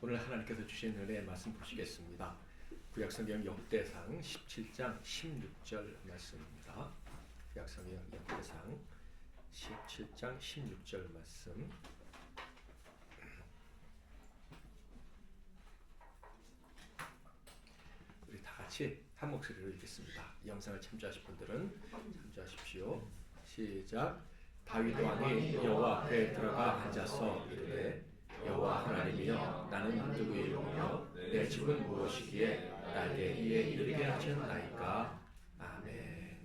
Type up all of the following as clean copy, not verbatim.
오늘 하나님께서 주신 은혜의 말씀 보시겠습니다. 구약성경 역대상 17장 16절 말씀입니다. 구약성경 역대상 17장 16절 말씀. 우리 다 같이 한 목소리로 읽겠습니다. 영상을 참조하실 분들은 참조하십시오. 시작. 다윗 왕이 여호와 앞에 들어가 앉아서 이르되 여호와 하나님이여, 나는 누구이며 내 집은 무엇이기에 나에게 이에 이르게 하셨나이까. 아멘.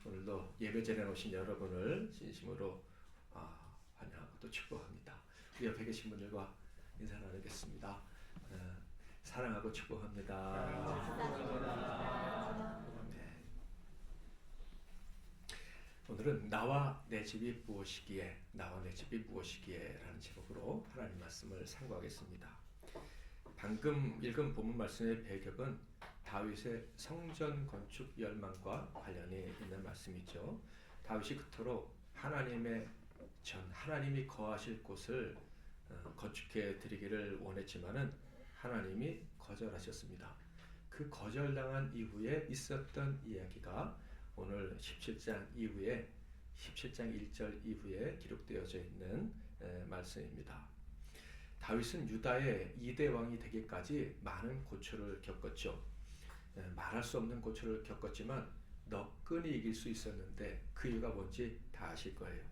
오늘도 예배전에 오신 여러분을 진심으로 환영하고 또 축복합니다. 우리 옆에 계신 분들과 인사 나누겠습니다. 사랑하고 축복합니다. 오늘은 나와 내 집이 무엇이기에, 나와 내 집이 무엇이기에 라는 제목으로 하나님 말씀을 상고하겠습니다. 방금 읽은 본문 말씀의 배경은 다윗의 성전 건축 열망과 관련이 있는 말씀이죠. 다윗이 그토록 하나님이 거하실 곳을 건축해 드리기를 원했지만은 하나님이 거절하셨습니다. 그 거절당한 이후에 있었던 이야기가 오늘 17장 1절 이후에 기록되어져 있는 말씀입니다. 다윗은 유다의 2대 왕이 되기까지 많은 고초를 겪었죠. 말할 수 없는 고초를 겪었지만 너끈히 이길 수 있었는데 그 이유가 뭔지 다 아실 거예요.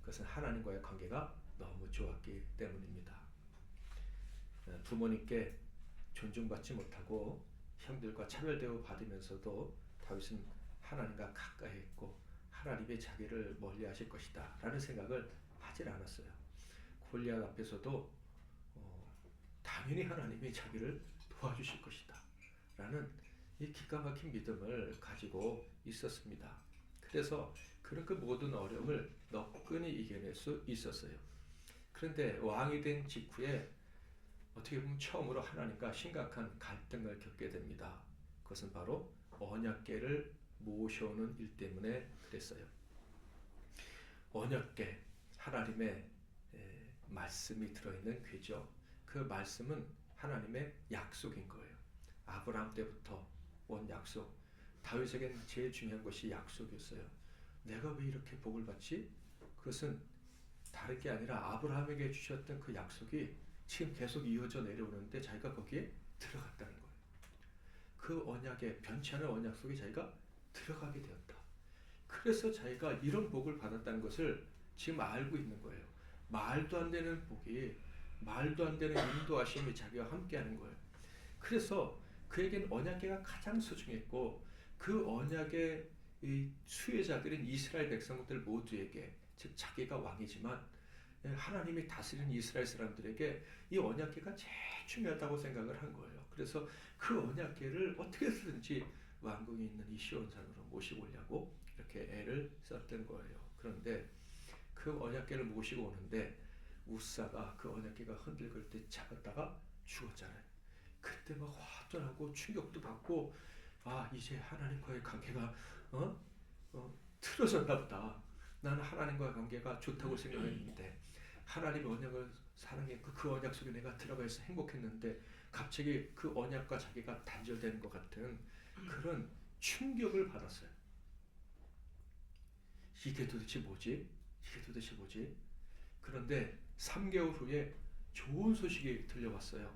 그것은 하나님과의 관계가 너무 좋았기 때문입니다. 부모님께 존중받지 못하고 형들과 차별대우 받으면서도 다윗은 하나님과 가까이 했고 하나님이 자기를 멀리 하실 것이다 라는 생각을 하질 않았어요. 골리앗 앞에서도 당연히 하나님이 자기를 도와주실 것이다 라는 이 기가 막힌 믿음을 가지고 있었습니다. 그래서 그런 그 모든 어려움을 너끈히 이겨낼 수 있었어요. 그런데 왕이 된 직후에 어떻게 보면 처음으로 하나님과 심각한 갈등을 겪게 됩니다. 그것은 바로 언약궤를 모셔오는 일 때문에 그랬어요. 언약궤, 하나님의 말씀이 들어있는 궤죠. 그 말씀은 하나님의 약속인 거예요. 아브라함 때부터 온 약속. 다윗에겐 제일 중요한 것이 약속이었어요. 내가 왜 이렇게 복을 받지? 그것은 다른 게 아니라 아브라함에게 주셨던 그 약속이 지금 계속 이어져 내려오는데 자기가 거기에 들어갔다는 거예요. 그 언약에 변치 않은 언약 속에 자기가 들어가게 되었다. 그래서 자기가 이런 복을 받았다는 것을 지금 알고 있는 거예요. 말도 안 되는 복이, 말도 안 되는 인도하심이 자기와 함께하는 거예요. 그래서 그에겐 언약궤가 가장 소중했고 그 언약의 이 수혜자들인 이스라엘 백성들 모두에게, 즉 자기가 왕이지만 하나님이 다스리는 이스라엘 사람들에게 이 언약궤가 제일 중요하다고 생각을 한 거예요. 그래서 그 언약궤를 어떻게 해서든지 왕궁에 있는 이 시온산으로 모시고 오려고 이렇게 애를 썼던 거예요. 그런데 그 언약궤를 모시고 오는데 우사가 그 언약궤가 흔들릴 때 잡았다가 죽었잖아요. 그때 막 화도 나고 충격도 받고 이제 하나님과의 관계가 틀어졌나 보다. 나는 하나님과의 관계가 좋다고 생각했는데 하나님의 언약을 사랑했고 그 언약 속에 내가 들어가 있어 행복했는데 갑자기 그 언약과 자기가 단절되는 것 같은 그런 충격을 받았어요. 이게 도대체 뭐지? 그런데 3개월 후에 좋은 소식이 들려왔어요.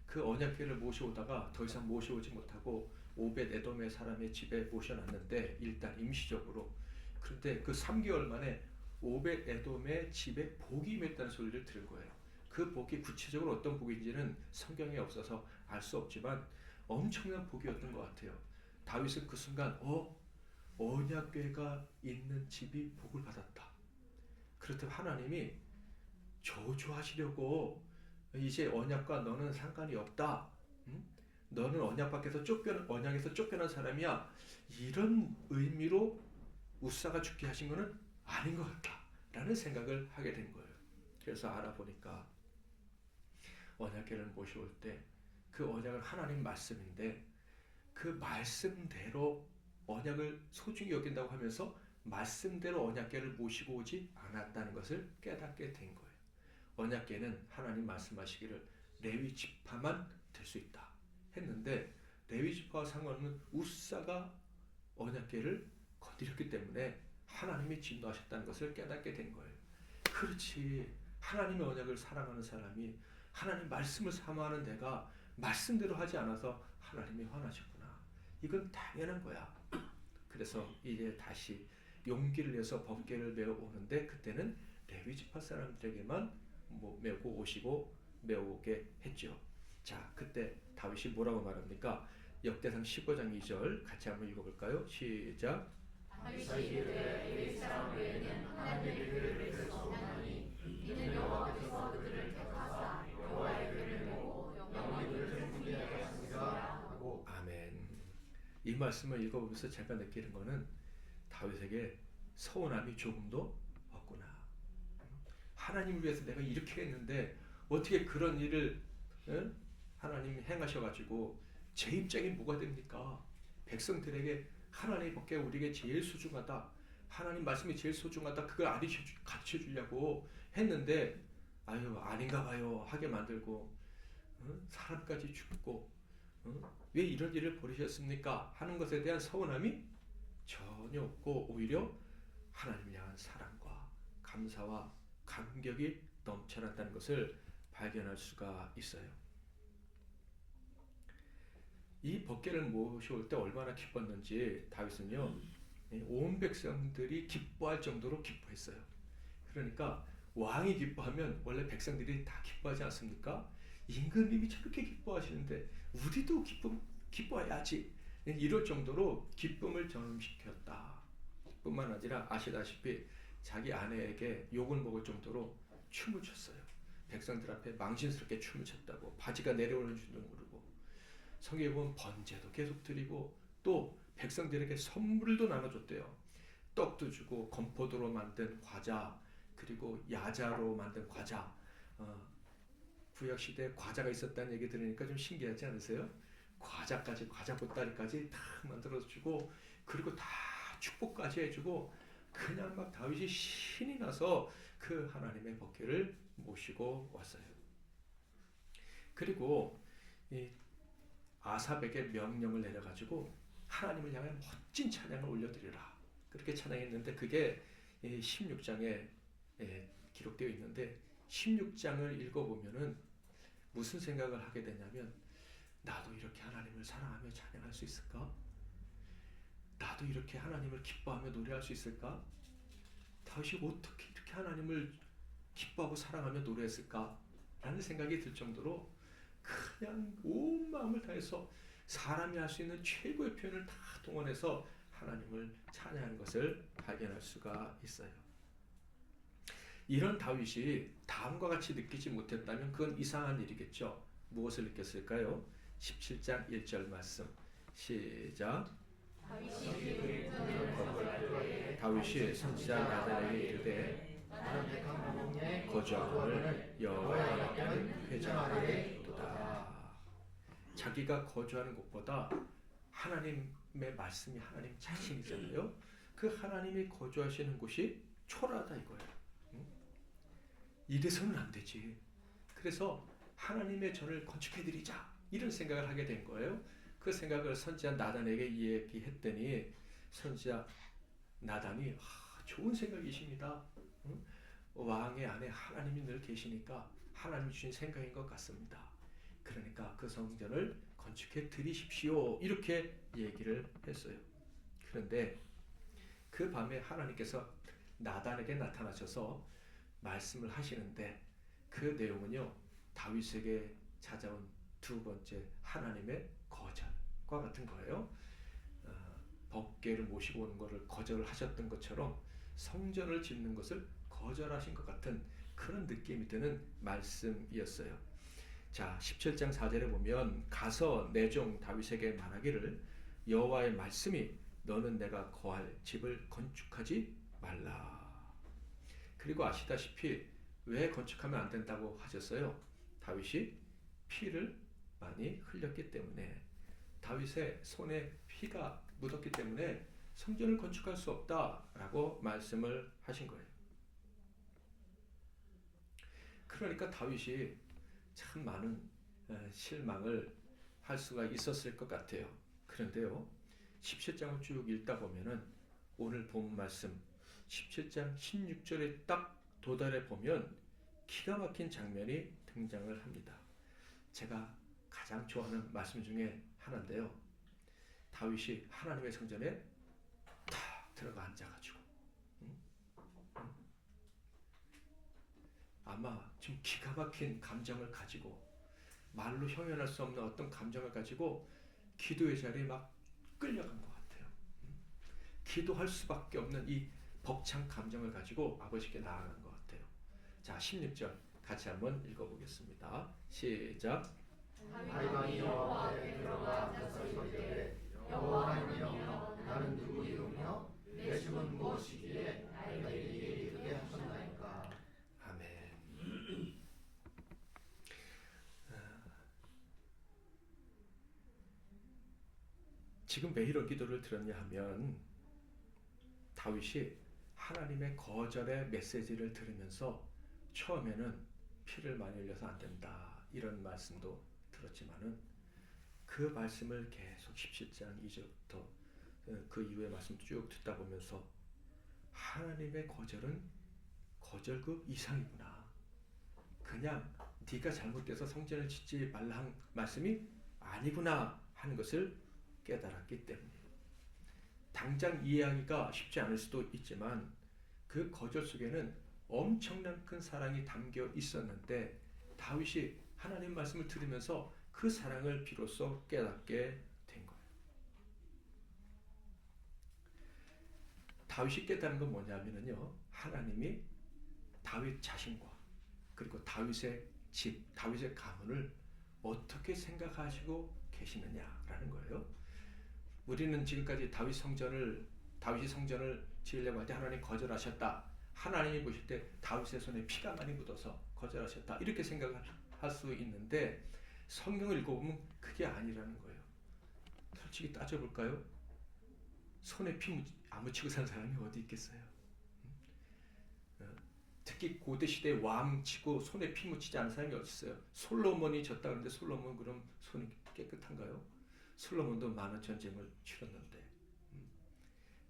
그 언약궤를 모셔오다가 더 이상 모셔오지 못하고 오벳 에돔의 사람의 집에 모셔놨는데 일단 임시적으로. 그런데 그 3개월 만에 오벳 에돔의 집에 복이 임했다는 소리를 들은 거예요. 그 복이 구체적으로 어떤 복인지는 성경에 없어서 알 수 없지만 엄청난 복이었던 것 같아요. 다윗은 그 순간 언약궤가 있는 집이 복을 받았다. 그렇다면 하나님이 저주하시려고 이제 언약과 너는 상관이 없다. 너는 언약에서 쫓겨난 사람이야. 이런 의미로 우사가 죽게 하신 것은 아닌 것 같다 라는 생각을 하게 된 거예요. 그래서 알아보니까 언약궤를 모셔올 때 그 언약은 하나님 말씀인데 그 말씀대로 언약을 소중히 여긴다고 하면서 말씀대로 언약궤를 모시고 오지 않았다는 것을 깨닫게 된 거예요. 언약궤는 하나님 말씀하시기를 레위 지파만 될 수 있다 했는데, 레위 지파와 상관없는 우사가 언약궤를 건드렸기 때문에 하나님이 진노하셨다는 것을 깨닫게 된 거예요. 그렇지, 하나님의 언약을 사랑하는 사람이 하나님 말씀을 사모하는 내가 말씀대로 하지 않아서 하나님이 화나셨구나, 이건 당연한 거야. 그래서 이제 다시 용기를 내서 법궤를 메어 오는데, 그때는 레위 지파 사람들에게만 메고 오시고 메어오게 했죠. 자, 그때 다윗이 뭐라고 말합니까? 역대상 15장 2절 같이 한번 읽어볼까요? 시작. 다윗이 이르되 레위 사람 외에는 하나님의 궤를 맬 수 없나니 이는 여호와께서 그들을 택하사 여호와의 궤를 메고 영원히 그들을 섬기게 하셨으리라 하고. 아멘. 이 말씀을 읽어보면서 제가 느끼는 거는 다윗에게 서운함이 조금도 없구나. 하나님을 위해서 내가 이렇게 했는데 어떻게 그런 일을 하나님 행하셔가지고 제 입장이 뭐가 됩니까? 백성들에게 하나님의 법궤가 우리에게 제일 소중하다, 하나님 말씀이 제일 소중하다, 그걸 가르쳐 주려고 했는데 아유 아닌가 봐요 하게 만들고, 사람까지 죽고, 왜 이런 일을 벌이셨습니까? 하는 것에 대한 서운함이 전혀 없고, 오히려 하나님을 향한 사랑과 감사와 감격이 넘쳐났다는 것을 발견할 수가 있어요. 이 법궤를 모셔올 때 얼마나 기뻤는지 다윗은요, 온 백성들이 기뻐할 정도로 기뻐했어요. 그러니까 왕이 기뻐하면 원래 백성들이 다 기뻐하지 않습니까? 임금님이 저렇게 기뻐하시는데 우리도 기뻐해야지, 이럴 정도로 기쁨을 전염시켰다. 뿐만 아니라 아시다시피 자기 아내에게 욕을 먹을 정도로 춤을 췄어요. 백성들 앞에 망신스럽게 춤을 췄다고, 바지가 내려오는 줄도 모르고. 성경에 보면 번제도 계속 드리고 또 백성들에게 선물도 나눠줬대요. 떡도 주고 건포도로 만든 과자, 그리고 야자로 만든 과자. 구약시대에 과자가 있었다는 얘기 들으니까 좀 신기하지 않으세요? 과자까지, 과자 보따리까지 다 만들어주고, 그리고 다 축복까지 해주고, 그냥 막 다윗이 신이 나서 그 하나님의 법궤를 모시고 왔어요. 그리고 이 아삽에게 명령을 내려가지고 하나님을 향해 멋진 찬양을 올려드리라, 그렇게 찬양했는데 그게 16장에 기록되어 있는데, 16장을 읽어보면은 무슨 생각을 하게 되냐면, 나도 이렇게 하나님을 사랑하며 찬양할 수 있을까? 나도 이렇게 하나님을 기뻐하며 노래할 수 있을까? 다윗이 어떻게 이렇게 하나님을 기뻐하고 사랑하며 노래했을까? 라는 생각이 들 정도로 그냥 온 마음을 다해서 사람이 할 수 있는 최고의 표현을 다 동원해서 하나님을 찬양하는 것을 발견할 수가 있어요. 이런 다윗이 다음과 같이 느끼지 못했다면 그건 이상한 일이겠죠. 무엇을 느꼈을까요? 17장 1절 말씀 시작. 다윗이 선지자 나단에게 이르되 거주하거늘 여호와의 회장하게 도다. 자기가 거주하는 곳보다 하나님의 말씀이 하나님 자신이잖아요. 그 하나님이 거주하시는 곳이 초라하다 이거예요. 이래서는 안 되지. 그래서 하나님의 전을 건축해드리자, 이런 생각을 하게 된 거예요. 그 생각을 선지자 나단에게 얘기했더니 선지자 나단이 좋은 생각이십니다. 왕의 안에 하나님이 늘 계시니까 하나님 주신 생각인 것 같습니다. 그러니까 그 성전을 건축해 드리십시오, 이렇게 얘기를 했어요. 그런데 그 밤에 하나님께서 나단에게 나타나셔서 말씀을 하시는데, 그 내용은요, 다윗에게 찾아온 두 번째 하나님의 거절과 같은 거예요. 법궤를 모시고 오는 것을 거절을 하셨던 것처럼 성전을 짓는 것을 거절하신 것 같은 그런 느낌이 드는 말씀이었어요. 자, 17장 4절에 보면 가서 내 종 다윗에게 말하기를 여호와의 말씀이 너는 내가 거할 집을 건축하지 말라. 그리고 아시다시피 왜 건축하면 안 된다고 하셨어요? 다윗이 피를 많이 흘렸기 때문에, 다윗의 손에 피가 묻었기 때문에 성전을 건축할 수 없다라고 말씀을 하신 거예요. 그러니까 다윗이 참 많은 실망을 할 수가 있었을 것 같아요. 그런데요, 17장을 쭉 읽다 보면은 오늘 본 말씀 17장 16절에 딱 도달해 보면 기가 막힌 장면이 등장을 합니다. 제가 가장 좋아하는 말씀 중에 하나인데요. 다윗이 하나님의 성전에 탁 들어가 앉아가지고 아마 지금 기가 막힌 감정을 가지고 말로 형용할 수 없는 어떤 감정을 가지고 기도의 자리에 막 끌려간 것 같아요. 기도할 수밖에 없는 이 벅찬 감정을 가지고 아버지께 나아간 것 같아요. 자, 16절 같이 한번 읽어보겠습니다. 시작. 다윗이 여호와 앞에 들어가 앉아서 이르되 여호와 하나님이여 나는 누구이오며 내 주는 무엇이기에 내게 이르게 하셨나이까. 아멘. 지금 왜 이런 기도를 드렸냐 하면 다윗이 하나님의 거절의 메시지를 들으면서 처음에는 피를 많이 흘려서 안 된다 이런 말씀도 들었지만은 그 말씀을 계속 17장 2절부터 그 이후의 말씀 쭉 듣다 보면서 하나님의 거절은 거절급 이상이구나. 그냥 네가 잘못돼서 성전을 짓지 말라 한 말씀이 아니구나 하는 것을 깨달았기 때문이에요. 당장 이해하기가 쉽지 않을 수도 있지만 그 거절 속에는 엄청난 큰 사랑이 담겨 있었는데 다윗이 하나님 말씀을 들으면서 그 사랑을 비로소 깨닫게 된 거예요. 다윗이 깨달은 건 뭐냐면요, 하나님이 다윗 자신과 그리고 다윗의 집, 다윗의 가문을 어떻게 생각하시고 계시느냐라는 거예요. 우리는 지금까지 다윗이 성전을 지으려고 할 때 하나님 거절하셨다. 하나님이 보실 때 다윗의 손에 피가 많이 묻어서 거절하셨다. 이렇게 생각할 수 있는데 성경을 읽어보면 그게 아니라는 거예요. 솔직히 따져볼까요? 손에 피 안 묻히고 산 사람이 어디 있겠어요? 특히 고대 시대 왕 치고 손에 피 묻히지 않은 사람이 어디 있어요? 솔로몬이 졌다 그러는데 솔로몬 그럼 손이 깨끗한가요? 솔로몬도 많은 전쟁을 치렀는데.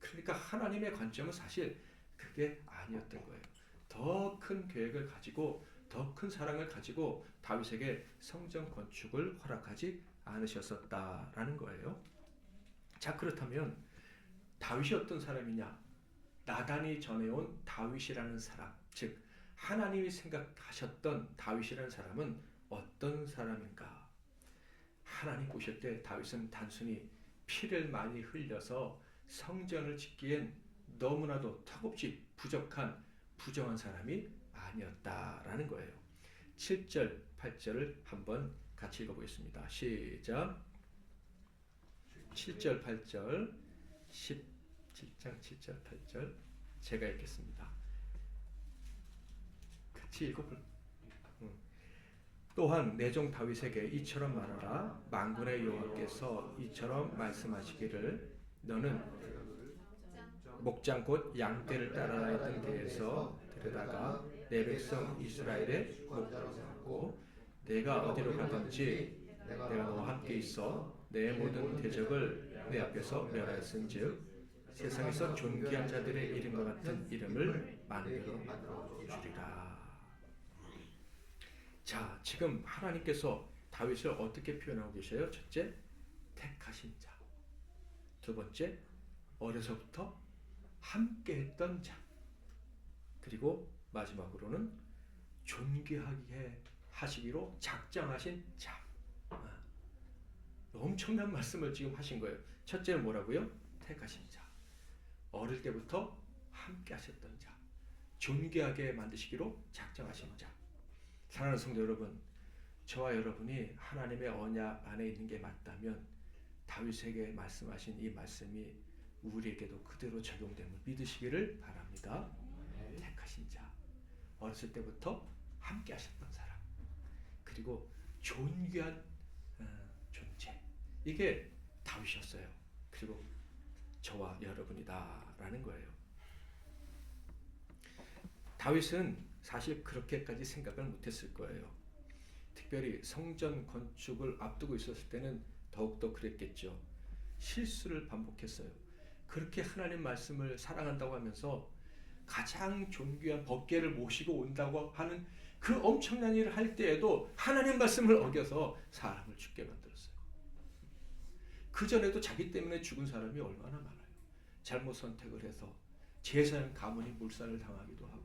그러니까 하나님의 관점은 사실 그게 아니었던 거예요. 더 큰 계획을 가지고 더 큰 사랑을 가지고 다윗에게 성전 건축을 허락하지 않으셨었다라는 거예요. 자, 그렇다면 다윗이 어떤 사람이냐? 나단이 전해온 다윗이라는 사람, 즉 하나님이 생각하셨던 다윗이라는 사람은 어떤 사람인가? 하나님 보실 때 다윗은 단순히 피를 많이 흘려서 성전을 짓기엔 너무나도 턱없이 부족한 부정한 사람이 아니었다라는 거예요. 7절, 8절을 한번 같이 읽어보겠습니다. 시작. 7절, 8절, 17장 7절, 8절 제가 읽겠습니다. 같이 읽어볼까요? 또한 내 종 다윗에게 이처럼 말하라. 만군의 여호와께서 이처럼 말씀하시기를 너는 목장 곧 양떼를 따라다니던 데에서 데려다가 내 백성 이스라엘의 목자로 삼고 내가 어디로 가든지 내가 너와 함께 있어 내 모든 대적을 내 앞에서 멸하였은즉 세상에서 존귀한 자들의 이름과 같은 이름을 만들어 주리라. 자, 지금 하나님께서 다윗을 어떻게 표현하고 계셔요? 첫째, 택하신 자. 두 번째, 어려서부터 함께했던 자. 그리고 마지막으로는 존귀하게 하시기로 작정하신 자. 엄청난 말씀을 지금 하신 거예요. 첫째는 뭐라고요? 택하신 자. 어릴 때부터 함께 하셨던 자. 존귀하게 만드시기로 작정하신 자. 사랑하는 성도 여러분, 저와 여러분이 하나님의 언약 안에 있는 게 맞다면 다윗에게 말씀하신 이 말씀이 우리에게도 그대로 적용됨을 믿으시기를 바랍니다. 택하신 자, 어렸을 때부터 함께 하셨던 사람, 그리고 존귀한 존재, 이게 다윗이었어요. 그리고 저와 여러분이다라는 거예요. 다윗은 사실 그렇게까지 생각을 못했을 거예요. 특별히 성전 건축을 앞두고 있었을 때는 더욱더 그랬겠죠. 실수를 반복했어요. 그렇게 하나님 말씀을 사랑한다고 하면서 가장 존귀한 법궤를 모시고 온다고 하는 그 엄청난 일을 할 때에도 하나님 말씀을 어겨서 사람을 죽게 만들었어요. 그전에도 자기 때문에 죽은 사람이 얼마나 많아요. 잘못 선택을 해서 제사장 가문이 물살을 당하기도 하고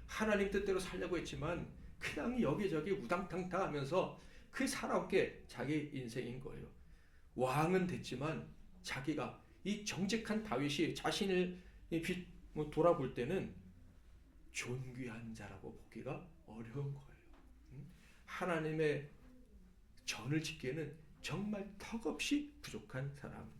하나님 뜻대로 살려고 했지만 그냥 여기저기 우당탕탕 하면서 그 살아오게 자기 인생인 거예요. 왕은 됐지만 자기가 이 정직한 다윗이 자신을 돌아볼 때는 존귀한 자라고 보기가 어려운 거예요. 하나님의 전을 짓기에는 정말 턱없이 부족한 사람.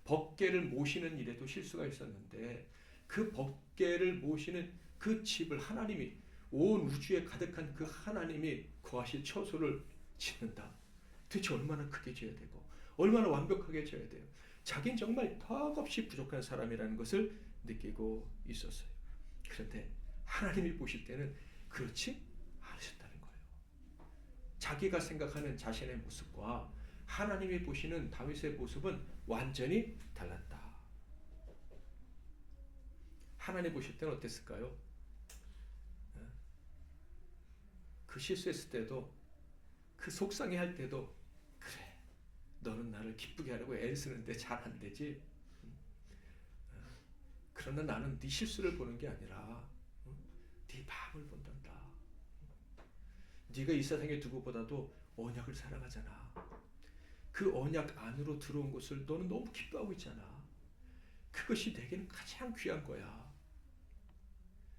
법궤를 모시는 일에도 실수가 있었는데 그 법궤를 모시는 그 집을 하나님이 온 우주에 가득한 그 하나님이 거하실 처소를 짓는다. 도대체 얼마나 크게 지어야 되고 얼마나 완벽하게 지어야 돼요. 자기는 정말 턱없이 부족한 사람이라는 것을 느끼고 있었어요. 그런데 하나님이 보실 때는 그렇지 않으셨다는 거예요. 자기가 생각하는 자신의 모습과 하나님이 보시는 다윗의 모습은 완전히 달랐다. 하나님 보실 때는 어땠을까요? 그 실수했을 때도 그 속상해할 때도 그래 너는 나를 기쁘게 하려고 애를 쓰는데 잘 안 되지. 그러나 나는 네 실수를 보는 게 아니라 네 마음을 본단다. 네가 이 세상에 누구보다도 언약을 사랑하잖아. 그 언약 안으로 들어온 것을 너는 너무 기뻐하고 있잖아. 그것이 내게는 가장 귀한 거야.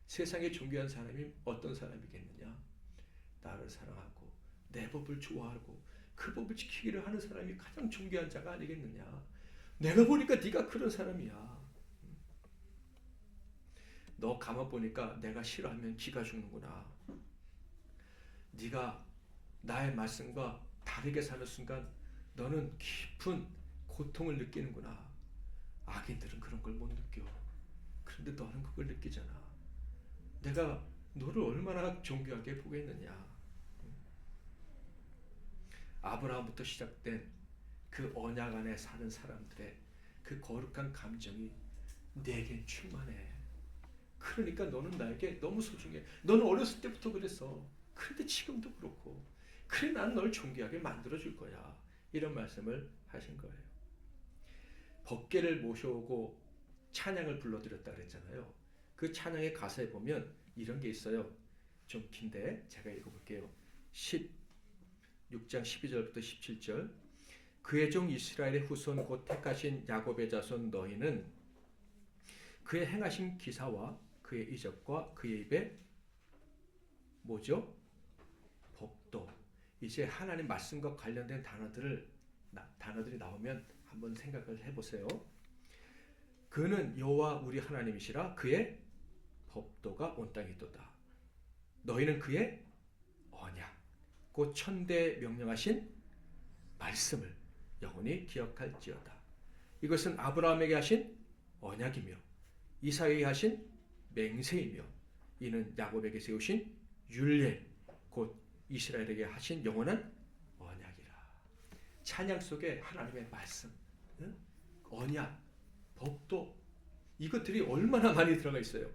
세상에 존귀한 사람이 어떤 사람이겠느냐? 나를 사랑하고 내 법을 좋아하고 그 법을 지키기를 하는 사람이 가장 존귀한 자가 아니겠느냐? 내가 보니까 네가 그런 사람이야. 너 가만 보니까 내가 싫어하면 기가 죽는구나. 네가 나의 말씀과 다르게 사는 순간 너는 깊은 고통을 느끼는구나. 악인들은 그런 걸 못 느껴. 그런데 너는 그걸 느끼잖아. 내가 너를 얼마나 존귀하게 보겠느냐. 아브라함부터 시작된 그 언약 안에 사는 사람들의 그 거룩한 감정이 내겐 충만해. 그러니까 너는 나에게 너무 소중해. 너는 어렸을 때부터 그랬어. 그런데 지금도 그렇고. 그래 난 널 존귀하게 만들어줄 거야. 이런 말씀을 하신 거예요. 법궤를 모셔오고 찬양을 불러드렸다 그랬잖아요. 그 찬양의 가사에 보면 이런 게 있어요. 좀 긴데 제가 읽어볼게요. 16장 12절부터 17절. 그의 종 이스라엘의 후손 곧 택하신 야곱의 자손 너희는 그의 행하신 기사와 그의 이적과 그의 입에 뭐죠? 법도. 이제 하나님 말씀과 관련된 단어들이 나오면 한번 생각을 해보세요. 그는 여호와 우리 하나님이시라. 그의 법도가 온 땅에 있도다. 너희는 그의 언약 곧 천대에 명령하신 말씀을 영원히 기억할지어다. 이것은 아브라함에게 하신 언약이며 이삭에게 하신 맹세이며 이는 야곱에게 세우신 율례 곧 이스라엘에게 하신 영원한 언약이라. 찬양 속에 하나님의 말씀, 언약, 법도 이것들이 얼마나 많이 들어가 있어요.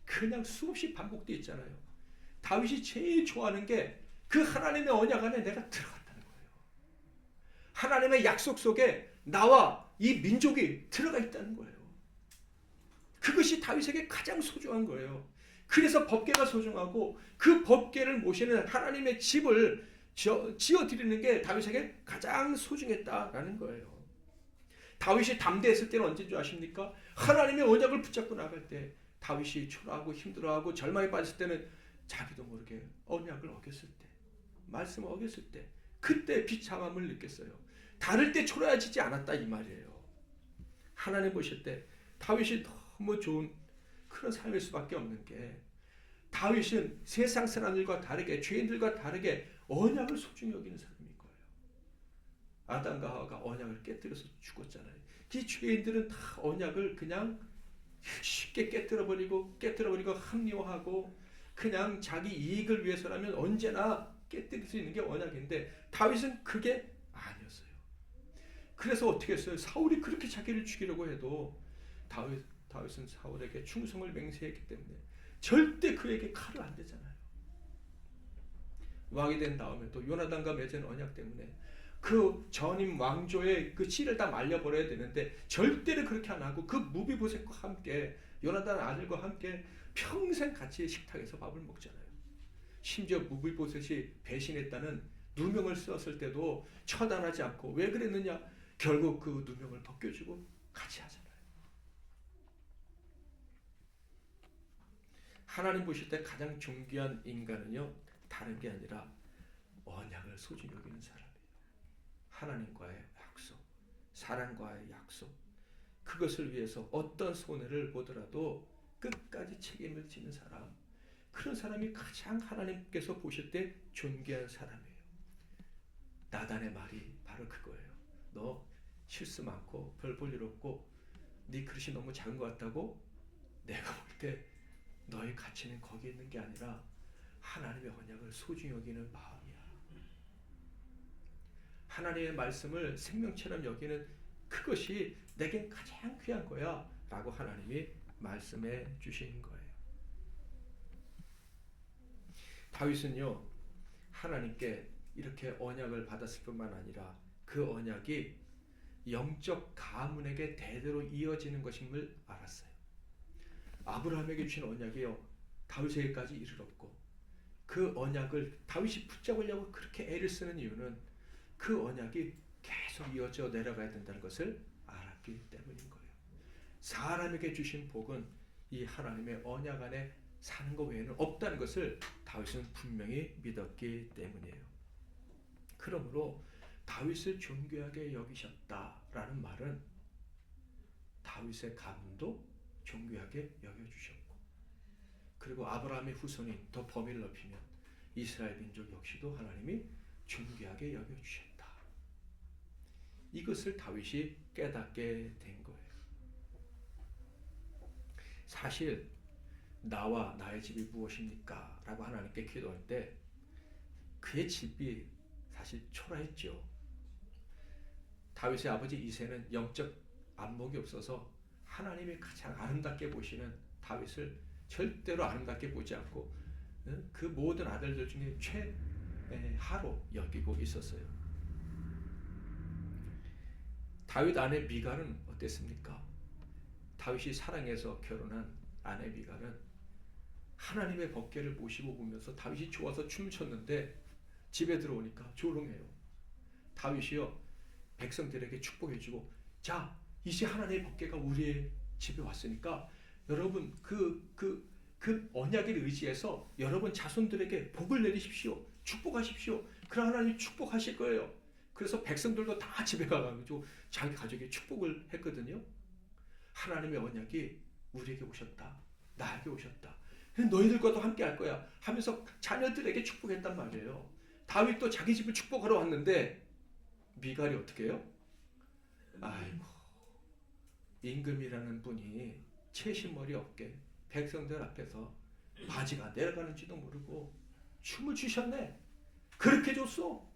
그냥 수없이 반복되어 있잖아요. 다윗이 제일 좋아하는 게 그 하나님의 언약 안에 내가 들어갔다는 거예요. 하나님의 약속 속에 나와 이 민족이 들어가 있다는 거예요. 그것이 다윗에게 가장 소중한 거예요. 그래서 법궤가 소중하고 그 법궤를 모시는 하나님의 집을 지어드리는 게 다윗에게 가장 소중했다라는 거예요. 다윗이 담대했을 때는 언제인 줄 아십니까? 하나님의 언약을 붙잡고 나갈 때. 다윗이 초라하고 힘들어하고 절망에 빠졌을 때는 자기도 모르게 언약을 어겼을 때, 말씀을 어겼을 때, 그때 비참함을 느꼈어요. 다를 때 초라해지지 않았다 이 말이에요. 하나님 보실 때 다윗이 너무 좋은 그런 삶일 수밖에 없는 게, 다윗은 세상 사람들과 다르게, 죄인들과 다르게 언약을 소중히 여기는 사람인 거예요. 아담과 하와가 언약을 깨뜨려서 죽었잖아요. 이 죄인들은 다 언약을 그냥 쉽게 깨뜨려버리고 합리화하고 그냥 자기 이익을 위해서라면 언제나 깨뜨릴 수 있는 게 언약인데 다윗은 그게 아니었어요. 그래서 어떻게 했어요? 사울이 그렇게 자기를 죽이려고 해도 다윗은 사울에게 충성을 맹세했기 때문에 절대 그에게 칼을 안 대잖아요. 왕이 된 다음에도 요나단과 맺은 언약 때문에 그 전임 왕조의 그 씨를 다 말려버려야 되는데 절대로 그렇게 안 하고 그 무비보셋과 함께 요나단 아들과 함께 평생 같이 식탁에서 밥을 먹잖아요. 심지어 무비보셋이 배신했다는 누명을 썼을 때도 처단하지 않고 왜 그랬느냐? 결국 그 누명을 벗겨주고 같이 하잖아요. 하나님 보실 때 가장 존귀한 인간은요, 다른 게 아니라 언약을 소중히 여기는 사람이에요. 하나님과의 약속, 사랑과의 약속, 그것을 위해서 어떤 손해를 보더라도 끝까지 책임을 지는 사람, 그런 사람이 가장 하나님께서 보실 때 존귀한 사람이에요. 나단의 말이 바로 그거예요. 너 실수 많고 별 볼 일 없고 네 그릇이 너무 작은 것 같다고? 내가 볼 때 너의 가치는 거기에 있는 게 아니라 하나님의 언약을 소중히 여기는 마음이야. 하나님의 말씀을 생명처럼 여기는 그것이 내겐 가장 귀한 거야 라고 하나님이 말씀해 주신 거예요. 다윗은요, 하나님께 이렇게 언약을 받았을 뿐만 아니라 그 언약이 영적 가문에게 대대로 이어지는 것임을 알았어요. 아브라함에게 주신 언약이요, 다윗에게까지 이르렀고 그 언약을 다윗이 붙잡으려고 그렇게 애를 쓰는 이유는 그 언약이 계속 이어져 내려가야 된다는 것을 알았기 때문인 거예요. 사람에게 주신 복은 이 하나님의 언약 안에 사는 것 외에는 없다는 것을 다윗은 분명히 믿었기 때문이에요. 그러므로 다윗을 존귀하게 여기셨다라는 말은 다윗의 가문도 존귀하게 여겨주셨고, 그리고 아브라함의 후손이 더 범위를 넓히면 이스라엘 민족 역시도 하나님이 존귀하게 여겨주셨다. 이것을 다윗이 깨닫게 된 거예요. 사실 나와 나의 집이 무엇입니까? 라고 하나님께 기도할 때 그의 집이 사실 초라했죠. 다윗의 아버지 이새는 영적 안목이 없어서 하나님이 가장 아름답게 보시는 다윗을 절대로 아름답게 보지 않고 그 모든 아들들 중에 최하로 여기고 있었어요. 다윗 아내 미갈은 어땠습니까? 다윗이 사랑해서 결혼한 아내 미갈은 하나님의 법궤를 모시고 보면서 다윗이 좋아서 춤을 췄는데 집에 들어오니까 조롱해요. 다윗이요, 백성들에게 축복해주고, 자, 이제 하나님의 법궤가 우리의 집에 왔으니까 여러분 그 언약을 의지해서 여러분 자손들에게 복을 내리십시오. 축복하십시오. 그럼 하나님이 축복하실 거예요. 그래서 백성들도 다 집에 가가지고 자기 가족에 축복을 했거든요. 하나님의 언약이 우리에게 오셨다. 나에게 오셨다. 너희들과도 함께 할 거야 하면서 자녀들에게 축복했단 말이에요. 다윗도 자기 집을 축복하러 왔는데 미갈이 어떻게 해요? 아이고, 임금이라는 분이 채신머리 없게 백성들 앞에서 바지가 내려가는지도 모르고 춤을 추셨네. 그렇게 줬어.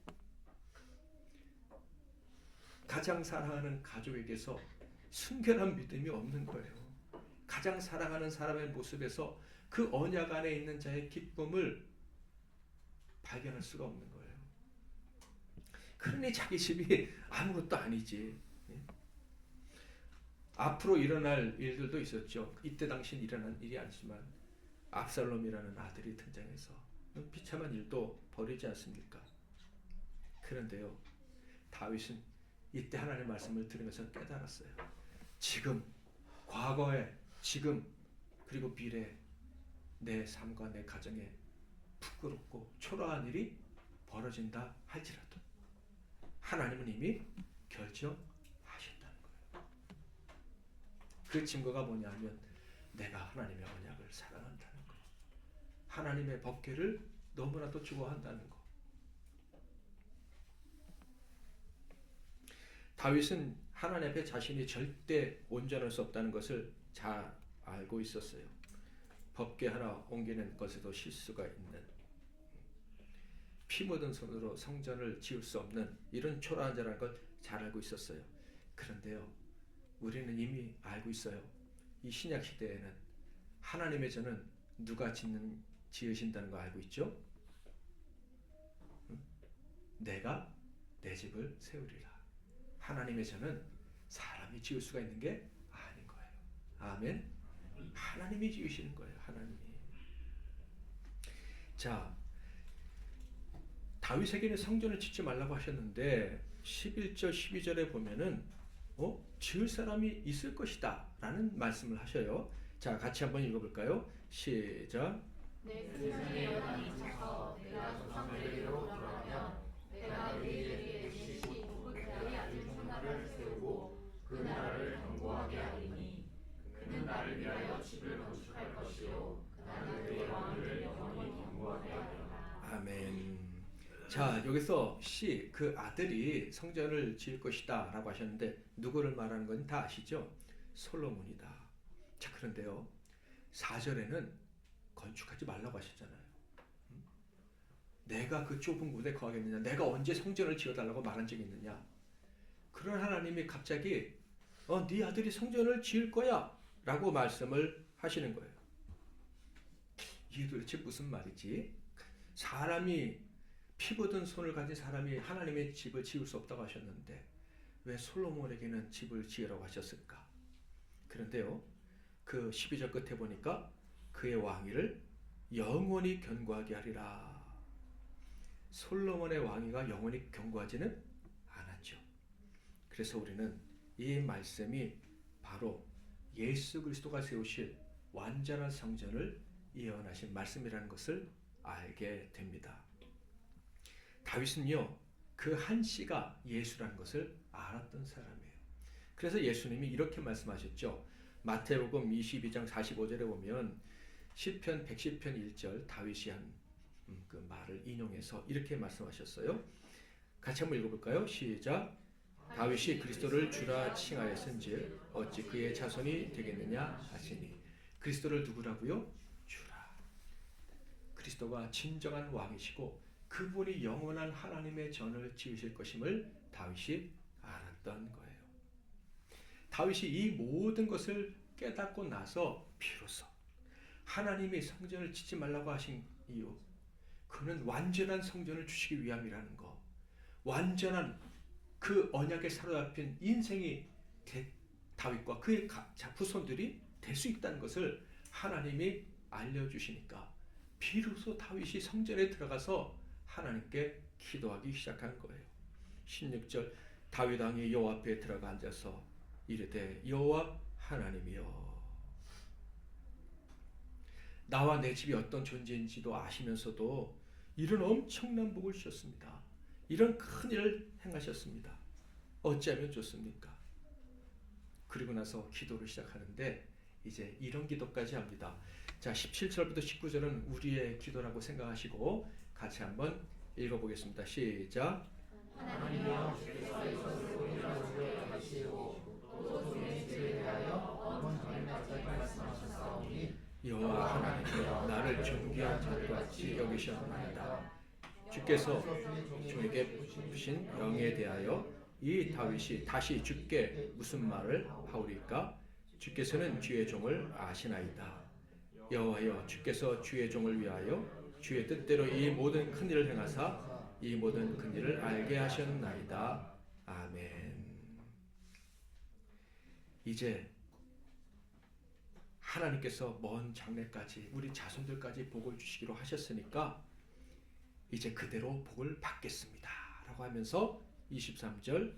가장 사랑하는 가족에게서 순결한 믿음이 없는 거예요. 가장 사랑하는 사람의 모습에서 그 언약 안에 있는 자의 기쁨을 발견할 수가 없는 거예요. 그러니 자기 집이 아무것도 아니지. 앞으로 일어날 일들도 있었죠. 이때 당시는 일어난 일이 아니지만 압살롬이라는 아들이 등장해서 비참한 일도 벌이지 않습니까? 그런데요, 다윗은 이때 하나님의 말씀을 들으면서 깨달았어요. 지금, 과거에, 지금, 그리고 미래에 내 삶과 내 가정에 부끄럽고 초라한 일이 벌어진다 할지라도 하나님은 이미 결정하셨다는 거예요. 그 증거가 뭐냐면 내가 하나님의 언약을 사랑한다는 거, 하나님의 법궤를 너무나도 좋아한다는 거. 다윗은 하나님 앞에 자신이 절대 온전할 수 없다는 것을 잘 알고 있었어요. 법궤 하나 옮기는 것에도 실수가 있는, 피 묻은 손으로 성전을 지을 수 없는 이런 초라한 자라는 걸 잘 알고 있었어요. 그런데요, 우리는 이미 알고 있어요. 이 신약 시대에는 하나님의 전은 누가 지으신다는 거 알고 있죠? 내가 내 집을 세우리라. 하나님의 전은 사람이 지을 수가 있는 게 아닌 거예요. 아멘. 하나님이 지으시는 거예요. 하나님이. 자, 다윗에게는 성전을 짓지 말라고 하셨는데 11절 12절에 보면은 지을 사람이 있을 것이다 라는 말씀을 하셔요. 자, 같이 한번 읽어볼까요? 시작. 내 생명의 여당이 있어서 내가 조상들에게로 돌아가면 내가 너희에게 대신 다윗의 아들 손나를 세우고 그 나라를 견고하게 하리니 그는 나를 위하여 집을 건축할 것이요 나는 그의 왕을 영원히 견고하게 하리라. 아멘. 자, 여기서 그 아들이 성전을 지을 것이다 라고 하셨는데 누구를 말하는 건 다 아시죠? 솔로몬이다. 자, 그런데요 4절에는 건축하지 말라고 하셨잖아요. 내가 그 좁은 곳에 거하겠느냐, 내가 언제 성전을 지어달라고 말한 적이 있느냐. 그런 하나님이 갑자기 네 아들이 성전을 지을 거야 라고 말씀을 하시는 거예요. 이게 도대체 무슨 말이지? 사람이 피 묻은 손을 가진 사람이 하나님의 집을 지을 수 없다고 하셨는데 왜 솔로몬에게는 집을 지으라고 하셨을까? 그런데요, 그 12절 끝에 보니까 그의 왕위를 영원히 견고하게 하리라. 솔로몬의 왕위가 영원히 견고하지는 않았죠. 그래서 우리는 이 말씀이 바로 예수 그리스도가 세우실 완전한 성전을 예언하신 말씀이라는 것을 알게 됩니다. 다윗은요, 그 한 씨가 예수라는 것을 알았던 사람이에요. 그래서 예수님이 이렇게 말씀하셨죠. 마태복음 22장 45절에 보면 시편 110편 1절 다윗이 한 그 말을 인용해서 이렇게 말씀하셨어요. 같이 한번 읽어볼까요? 시작. 다윗이 그리스도를 주라 칭하였은즉 어찌 그의 자손이 되겠느냐 하시니. 그리스도를 누구라고요? 주라. 그리스도가 진정한 왕이시고 그분이 영원한 하나님의 전을 지으실 것임을 다윗이 알았던 거예요. 다윗이 이 모든 것을 깨닫고 나서 비로소 하나님이 성전을 짓지 말라고 하신 이유, 그는 완전한 성전을 주시기 위함이라는 거, 완전한 그 언약에 사로잡힌 인생이 다윗과 그의 후손들이 될 수 있다는 것을 하나님이 알려주시니까 비로소 다윗이 성전에 들어가서 하나님께 기도하기 시작한 거예요. 16절 다윗 왕이 여호와 앞에 들어가 앉아서 이르되 여호와 하나님이여, 나와 내 집이 어떤 존재인지도 아시면서도 이런 엄청난 복을 주셨습니다. 이런 큰 일을 행하셨습니다. 어찌하면 좋습니까? 그리고 나서 기도를 시작하는데 이제 이런 기도까지 합니다. 자, 17절부터 19절은 우리의 기도라고 생각하시고 같이 한번 읽어보겠습니다. 시작. 하나님이여 주께서 이것을 우리가 주께 여기시고 또 주의 집에 대하여 먼 전에 갑자기 말씀하셨사오니 여호와 하나님이여 나를 존귀한 자들같이 여기셨나이다. 주께서 주에게 부신 영에 대하여 이 다윗이 다시 주께 무슨 말을 하오리까? 주께서는 주의 종을 아시나이다. 여호와여 주께서 주의 종을 위하여 주의 뜻대로 이 모든 큰 일을 행하사 이 모든 큰 일을 알게 하셨나이다. 아멘. 이제 하나님께서 먼 장래까지 우리 자손들까지 복을 주시기로 하셨으니까 이제 그대로 복을 받겠습니다 라고 하면서 23절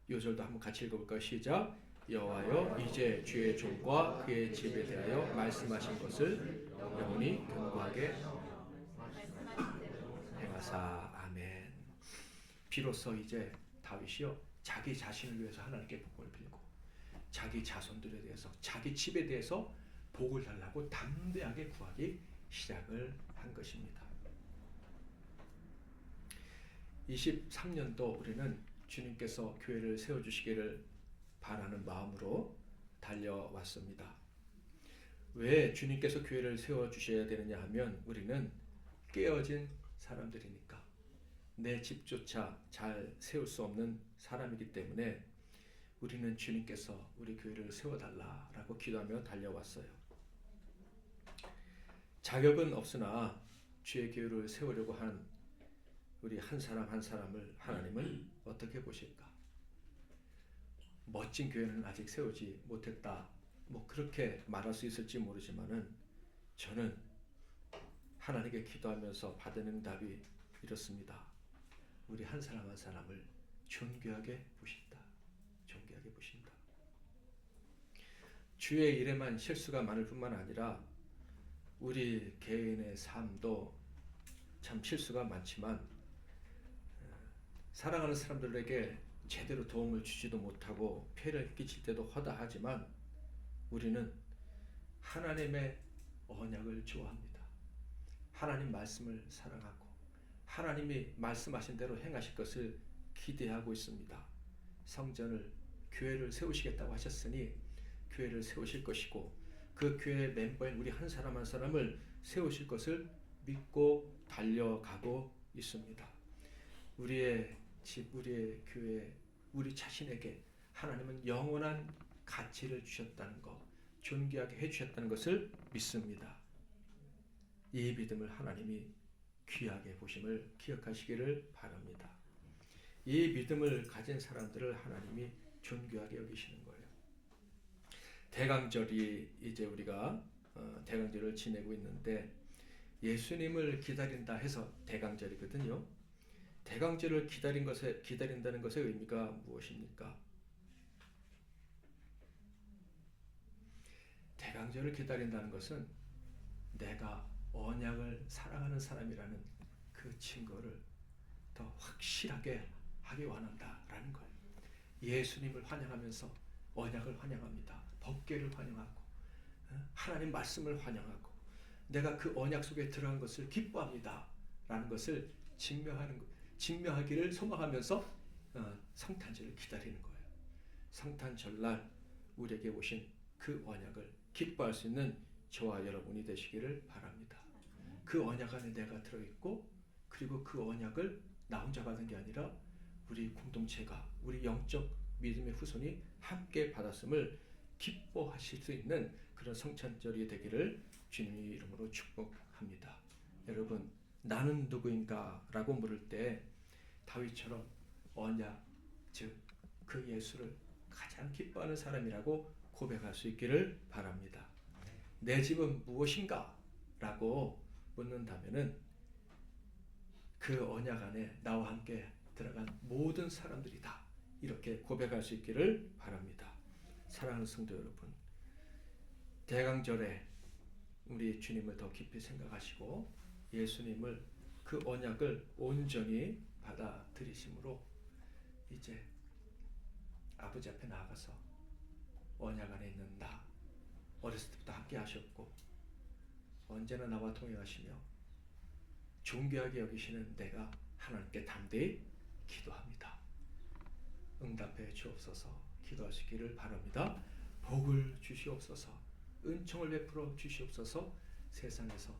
이 절도 한번 같이 읽어볼까요? 시작. 여호와여 이제 주의 종과 그의 집에 대하여 말씀하신 것을 영원히 견고하게 행하사. 아멘. 비로소 이제 다윗이요 자기 자신을 위해서 하나님께 복을 빌고 자기 자손들에 대해서 자기 집에 대해서 복을 달라고 담대하게 구하기 시작을 한 것입니다. 23년도 우리는 주님께서 교회를 세워주시기를 바라는 마음으로 달려왔습니다. 왜 주님께서 교회를 세워주셔야 되느냐 하면 우리는 깨어진 사람들이니까, 내 집조차 잘 세울 수 없는 사람이기 때문에 우리는 주님께서 우리 교회를 세워달라라고 기도하며 달려왔어요. 자격은 없으나 주의 교회를 세우려고 한 우리 한 사람 한 사람을 하나님은 어떻게 보실까? 멋진 교회는 아직 세우지 못했다, 뭐 그렇게 말할 수 있을지 모르지만은 저는 하나님께 기도하면서 받은 응답이 이렇습니다. 우리 한 사람 한 사람을 존귀하게 보신다. 존귀하게 보신다. 주의 일에만 실수가 많을 뿐만 아니라 우리 개인의 삶도 참 실수가 많지만 사랑하는 사람들에게 제대로 도움을 주지도 못하고 폐를 끼칠 때도 허다하지만 우리는 하나님의 언약을 좋아합니다. 하나님 말씀을 사랑하고 하나님이 말씀하신 대로 행하실 것을 기대하고 있습니다. 성전을, 교회를 세우시겠다고 하셨으니 교회를 세우실 것이고 그 교회의 멤버인 우리 한 사람 한 사람을 세우실 것을 믿고 달려가고 있습니다. 우리의 집, 우리의 교회, 우리 자신에게 하나님은 영원한 가치를 주셨다는 것, 존귀하게 해주셨다는 것을 믿습니다. 이 믿음을 하나님이 귀하게 보심을 기억하시기를 바랍니다. 이 믿음을 가진 사람들을 하나님이 존귀하게 여기시는 거예요. 대강절이 이제 우리가 대강절을 지내고 있는데 예수님을 기다린다 해서 대강절이거든요. 대강절을 기다린다는 것의 의미가 무엇입니까? 대강절을 기다린다는 것은 내가 언약을 사랑하는 사람이라는 그 증거를 더 확실하게 하기 원한다라는 거예요. 예수님을 환영하면서 언약을 환영합니다. 법궤를 환영하고 하나님 말씀을 환영하고 내가 그 언약 속에 들어간 것을 기뻐합니다 라는 것을 증명하기를 소망하면서 성탄절을 기다리는 거예요. 성탄절날 우리에게 오신 그 언약을 기뻐할 수 있는 저와 여러분이 되시기를 바랍니다. 그 언약 안에 내가 들어있고 그리고 그 언약을 나 혼자 받은 게 아니라 우리 공동체가, 우리 영적 믿음의 후손이 함께 받았음을 기뻐하실 수 있는 그런 성탄절이 되기를 주님의 이름으로 축복합니다. 여러분, 나는 누구인가? 라고 물을 때 다윗처럼 언약, 즉 그 예수를 가장 기뻐하는 사람이라고 고백할 수 있기를 바랍니다. 내 집은 무엇인가? 라고 묻는다면은 그 언약 안에 나와 함께 들어간 모든 사람들이다, 이렇게 고백할 수 있기를 바랍니다. 사랑하는 성도 여러분, 대강절에 우리 주님을 더 깊이 생각하시고 예수님을, 그 언약을 온전히 받아들이심으로 이제 아버지 앞에 나아가서 언약 안에 있는 나, 어렸을 때부터 함께 하셨고 언제나 나와 동행하시며 존귀하게 여기시는 내가 하나님께 담대히 기도합니다. 응답해 주옵소서. 기도하시기를 바랍니다. 복을 주시옵소서. 은총을 베풀어 주시옵소서. 세상에서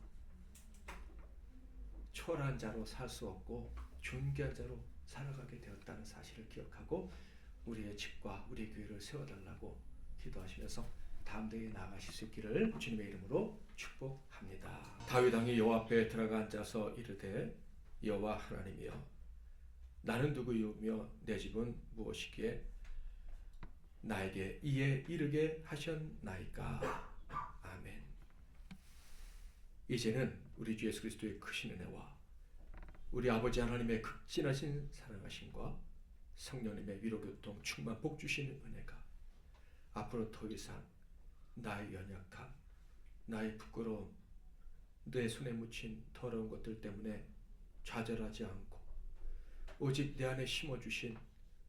초라한 자로 살 수 없고 존귀한 자로 살아가게 되었다는 사실을 기억하고 우리의 집과 우리의 교회를 세워달라고 기도하시면서 담대히 나아가실 수 있기를 주님의 이름으로 축복합니다. 다윗 왕이 여호와 앞에 들어가 앉아서 이르되 여호와 하나님이여, 나는 누구이며 내 집은 무엇이기에 나에게 이에 이르게 하셨나이까. 아멘. 이제는 우리 주 예수 그리스도의 크신 은혜와 우리 아버지 하나님의 극진하신 사랑하심과 성령님의 위로교통 충만 복 주시는 은혜가 앞으로 더 이상 나의 연약함, 나의 부끄러움, 내 손에 묻힌 더러운 것들 때문에 좌절하지 않고 오직 내 안에 심어주신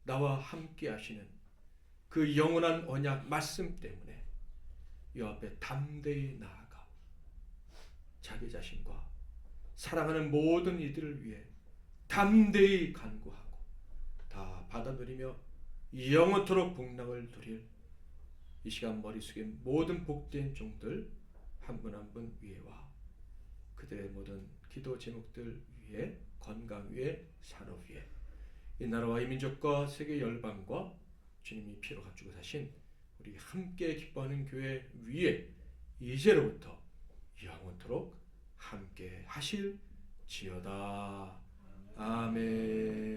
나와 함께 하시는 그 영원한 언약 말씀 때문에 이 앞에 담대히 나아가 자기 자신과 사랑하는 모든 이들을 위해 담대히 간구하고 다 받아 누리며 영원토록 복락을 누릴 이 시간 머리 숙인 모든 복된 종들 한 분 한 분 위에와 그들의 모든 기도 제목들 위에, 건강 위에, 산업 위에, 이 나라와 이 민족과 세계 열방과 주님이 피로 값주고 사신 우리 함께 기뻐하는 교회 위에 이제로부터 영원토록 함께 하실지어다. 아멘.